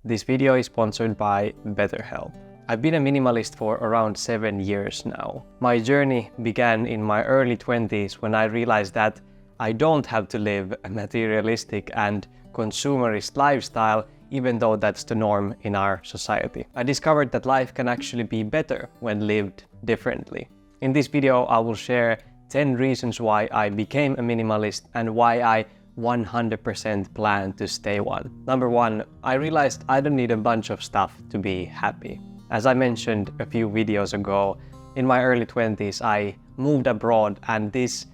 This video is sponsored by BetterHelp. I've been a minimalist for around 7 years now. My journey began in my early 20s when I realized that I don't have to live a materialistic and consumerist lifestyle, even though that's the norm in our society. I discovered that life can actually be better when lived differently. In this video, I will share 10 reasons why I became a minimalist and why I 100% plan to stay one. Number one, I realized I don't need a bunch of stuff to be happy. As I mentioned a few videos ago, in my early 20s, I moved abroad, and this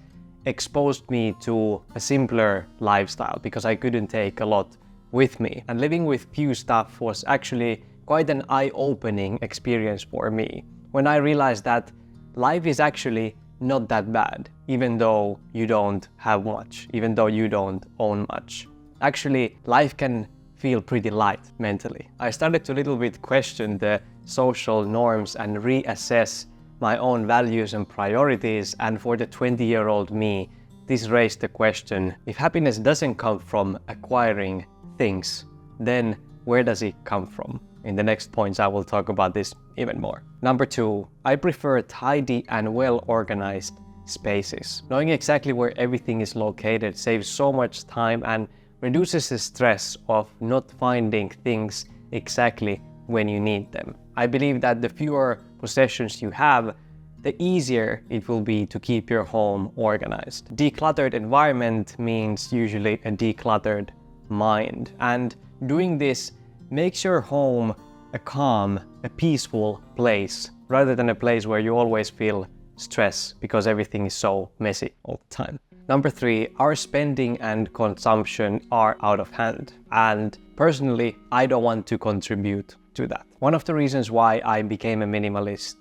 exposed me to a simpler lifestyle because I couldn't take a lot with me. And living with few stuff was actually quite an eye-opening experience for me, when I realized that life is actually not that bad, even though you don't have much, even though you don't own much. Actually, life can feel pretty light mentally. I started to little bit question the social norms and reassess my own values and priorities, and for the 20-year-old me, this raised the question, if happiness doesn't come from acquiring things, then where does it come from? In the next points, I will talk about this even more. Number two, I prefer tidy and well-organized spaces. Knowing exactly where everything is located saves so much time and reduces the stress of not finding things exactly when you need them. I believe that the fewer possessions you have, the easier it will be to keep your home organized. Decluttered environment means usually a decluttered mind, and doing this makes your home a calm, a peaceful place, rather than a place where you always feel stress because everything is so messy all the time. Number three, our spending and consumption are out of hand, and personally, I don't want to contribute to that. One of the reasons why I became a minimalist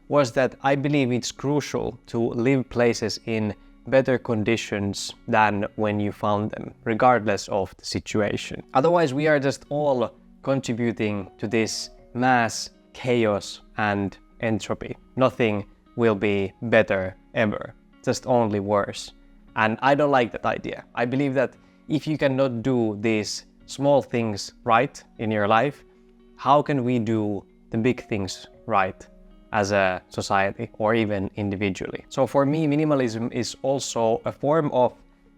was that I believe it's crucial to live places in better conditions than when you found them, regardless of the situation. Otherwise, we are just all contributing to this mass chaos and entropy. Nothing will be better ever, just only worse. And I don't like that idea. I believe that if you cannot do these small things right in your life, how can we do the big things right as a society or even individually? So for me, minimalism is also a form of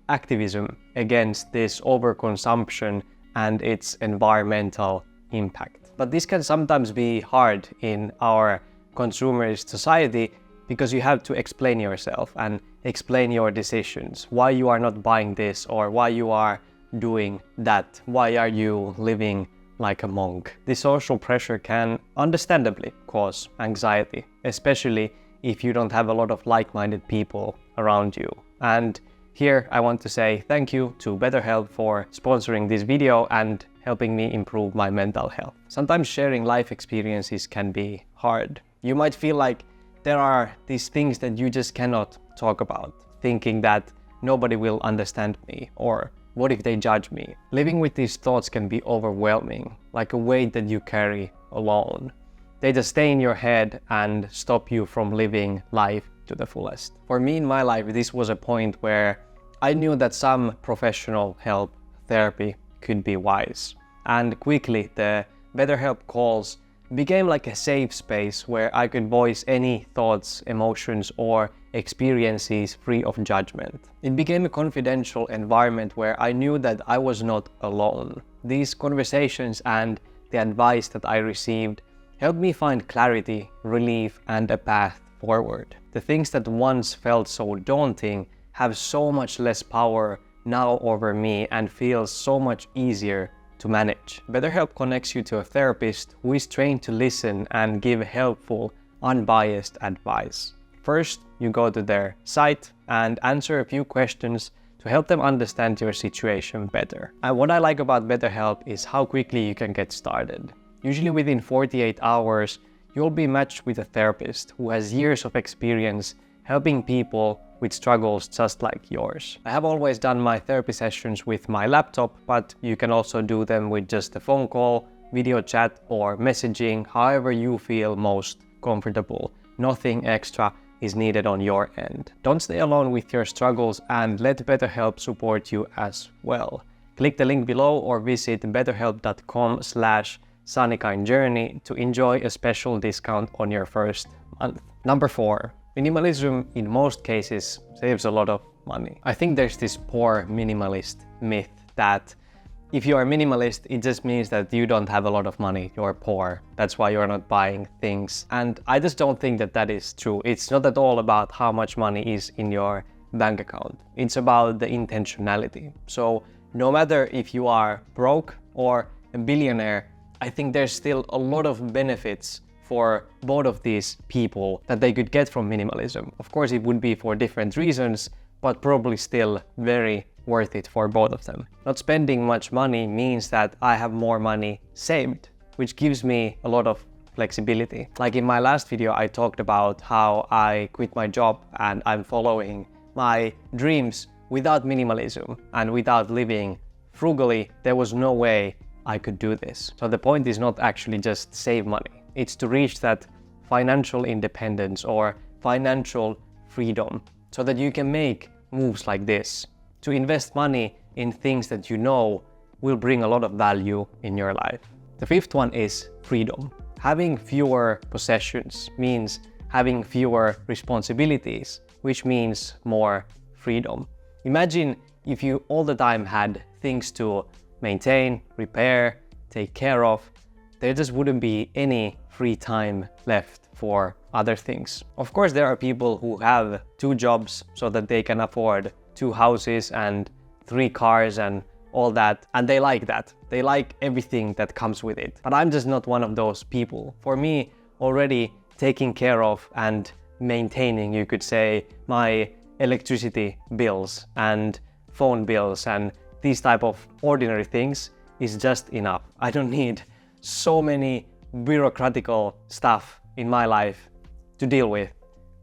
activism against this overconsumption and its environmental impact. But this can sometimes be hard in our consumerist society because you have to explain yourself and explain your decisions, why you are not buying this or why you are doing that, why are you living like a monk. The social pressure can understandably cause anxiety, especially if you don't have a lot of like-minded people around you. And here I want to say thank you to BetterHelp for sponsoring this video and helping me improve my mental health. Sometimes sharing life experiences can be hard. You might feel like there are these things that you just cannot talk about, thinking that nobody will understand me, or what if they judge me? Living with these thoughts can be overwhelming, like a weight that you carry alone. They just stay in your head and stop you from living life to the fullest. For me in my life, this was a point where I knew that some professional help, therapy, could be wise. And quickly, the BetterHelp calls became like a safe space where I could voice any thoughts, emotions, or experiences free of judgment. It became a confidential environment where I knew that I was not alone. These conversations and the advice that I received helped me find clarity, relief, and a path forward. The things that once felt so daunting have so much less power now over me and feels so much easier to manage. BetterHelp connects you to a therapist who is trained to listen and give helpful, unbiased advice. First, you go to their site and answer a few questions to help them understand your situation better. And what I like about BetterHelp is how quickly you can get started. Usually within 48 hours, you'll be matched with a therapist who has years of experience helping people with struggles just like yours. I have always done my therapy sessions with my laptop, but you can also do them with just a phone call, video chat, or messaging, however you feel most comfortable. Nothing extra is needed on your end. Don't stay alone with your struggles and let BetterHelp support you as well. Click the link below or visit betterhelp.com/sunnykindjourney to enjoy a special discount on your first month. Number 4. Minimalism in most cases saves a lot of money. I think there's this poor minimalist myth that if you are minimalist, it just means that you don't have a lot of money, you're poor. That's why you're not buying things. And I just don't think that that is true. It's not at all about how much money is in your bank account. It's about the intentionality. So no matter if you are broke or a billionaire, I think there's still a lot of benefits for both of these people that they could get from minimalism. Of course, it would be for different reasons, but probably still very worth it for both of them. Not spending much money means that I have more money saved, which gives me a lot of flexibility. Like in my last video, I talked about how I quit my job and I'm following my dreams without minimalism and without living frugally. There was no way I could do this. So the point is not actually just save money. It's to reach that financial independence or financial freedom so that you can make moves like this, to invest money in things that you know will bring a lot of value in your life. The 5th one is freedom. Having fewer possessions means having fewer responsibilities, which means more freedom. Imagine if you all the time had things to maintain, repair, take care of. There just wouldn't be any free time left for other things. Of course, there are people who have 2 jobs so that they can afford 2 houses and 3 cars and all that, and they like that. They like everything that comes with it. But I'm just not one of those people. For me, already taking care of and maintaining, you could say, my electricity bills and phone bills and these type of ordinary things is just enough. I don't need so many bureaucratical stuff in my life to deal with,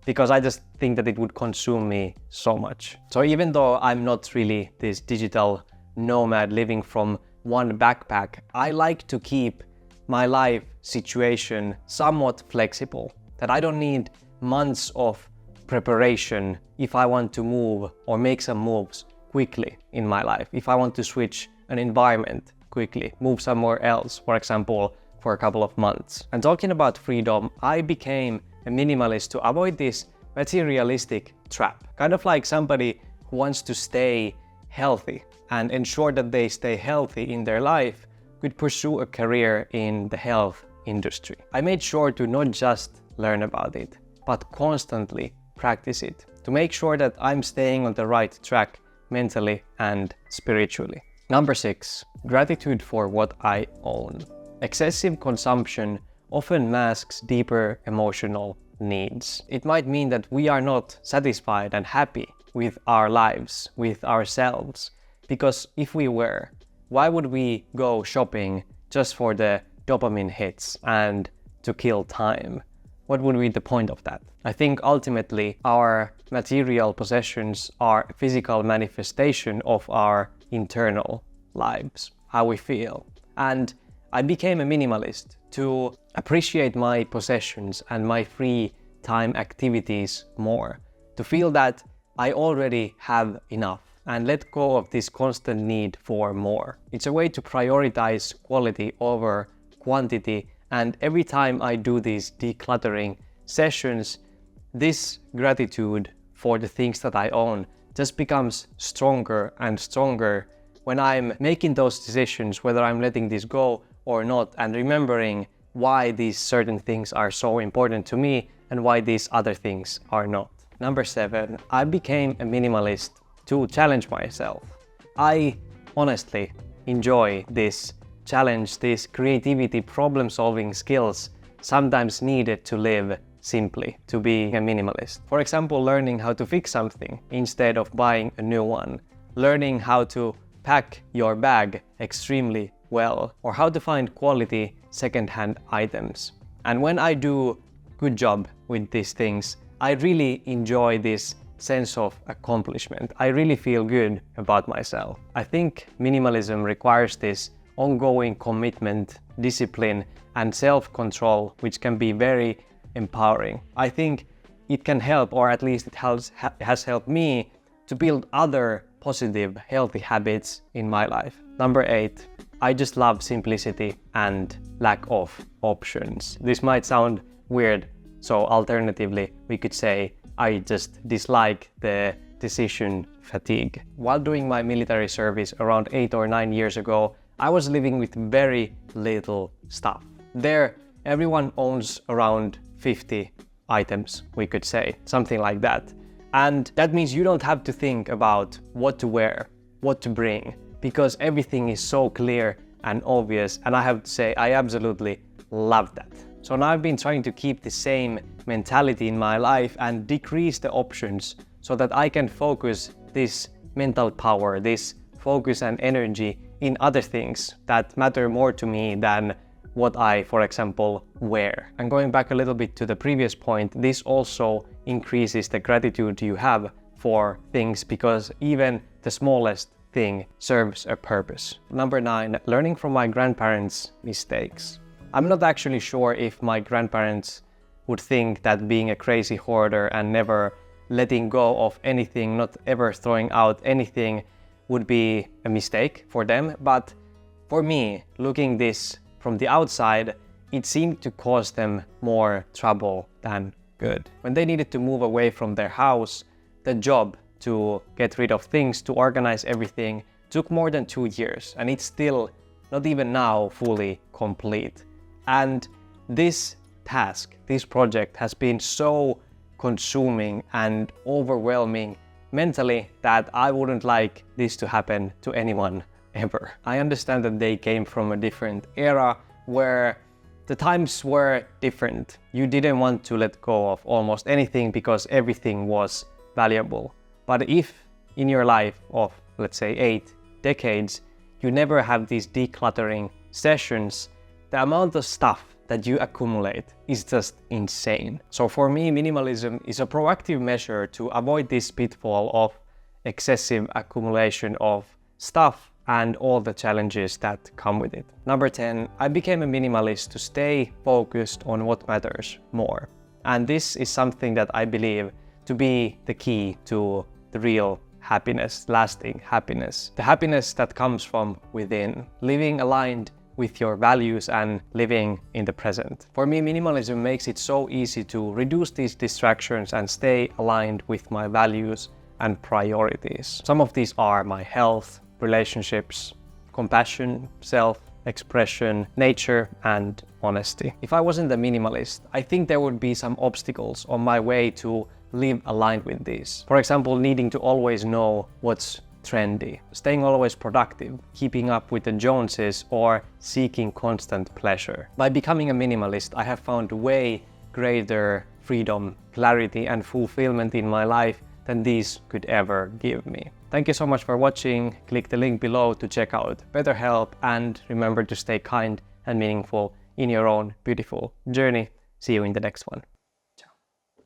because I just think that it would consume me so much. So even though I'm not really this digital nomad living from one backpack, I like to keep my life situation somewhat flexible, that I don't need months of preparation if I want to move or make some moves quickly in my life. If I want to switch an environment quickly, move somewhere else, for example, for a couple of months. And talking about freedom, I became a minimalist to avoid this materialistic trap. Kind of like somebody who wants to stay healthy and ensure that they stay healthy in their life could pursue a career in the health industry. I made sure to not just learn about it, but constantly practice it to make sure that I'm staying on the right track mentally and spiritually. Number 6, gratitude for what I own. Excessive consumption often masks deeper emotional needs. It might mean that we are not satisfied and happy with our lives, with ourselves, because if we were, why would we go shopping just for the dopamine hits and to kill time? What would be the point of that? I think ultimately our material possessions are a physical manifestation of our internal lives, how we feel. And I became a minimalist to appreciate my possessions and my free time activities more, to feel that I already have enough and let go of this constant need for more. It's a way to prioritize quality over quantity, and every time I do these decluttering sessions, this gratitude for the things that I own just becomes stronger and stronger when I'm making those decisions, whether I'm letting this go or not, and remembering why these certain things are so important to me and why these other things are not. Number 7, I became a minimalist to challenge myself. I honestly enjoy this challenge, this creativity, problem-solving skills sometimes needed to live simply, to be a minimalist. For example, learning how to fix something instead of buying a new one, learning how to pack your bag extremely well, or how to find quality second-hand items. And when I do good job with these things, I really enjoy this sense of accomplishment. I really feel good about myself. I think minimalism requires this ongoing commitment, discipline, and self-control, which can be very empowering. I think it can help, or at least it has helped me to build other positive, healthy habits in my life. Number 8, I just love simplicity and lack of options. This might sound weird, so alternatively, we could say I just dislike the decision fatigue. While doing my military service around 8 or 9 years ago, I was living with very little stuff. There, everyone owns around 50 items, we could say, something like that. And that means you don't have to think about what to wear, what to bring, because everything is so clear and obvious, and I have to say I absolutely love that. So now I've been trying to keep the same mentality in my life and decrease the options so that I can focus this mental power, this focus and energy in other things that matter more to me than what I, for example, wear. And going back a little bit to the previous point, this also increases the gratitude you have for things, because even the smallest thing serves a purpose. Number 9, learning from my grandparents' mistakes. I'm not actually sure if my grandparents would think that being a crazy hoarder and never letting go of anything, not ever throwing out anything, would be a mistake for them. But for me, looking this from the outside, it seemed to cause them more trouble than good. When they needed to move away from their house, the job to get rid of things, to organize everything, took more than 2 years, and it's still not even now fully complete. And this task, this project has been so consuming and overwhelming mentally that I wouldn't like this to happen to anyone ever. I understand that they came from a different era where the times were different. You didn't want to let go of almost anything because everything was valuable. But if in your life of, let's say, 8 decades, you never have these decluttering sessions, the amount of stuff that you accumulate is just insane. So for me, minimalism is a proactive measure to avoid this pitfall of excessive accumulation of stuff and all the challenges that come with it. Number 10, I became a minimalist to stay focused on what matters more. And this is something that I believe to be the key to the real happiness, lasting happiness. The happiness that comes from within, living aligned with your values and living in the present. For me, minimalism makes it so easy to reduce these distractions and stay aligned with my values and priorities. Some of these are my health, relationships, compassion, self-expression, nature, and honesty. If I wasn't a minimalist, I think there would be some obstacles on my way to live aligned with these. For example, needing to always know what's trendy, staying always productive, keeping up with the Joneses, or seeking constant pleasure. By becoming a minimalist, I have found way greater freedom, clarity, and fulfillment in my life than these could ever give me. Thank you so much for watching. Click the link below to check out better help, and remember to stay kind and meaningful in your own beautiful journey. See you in the next one.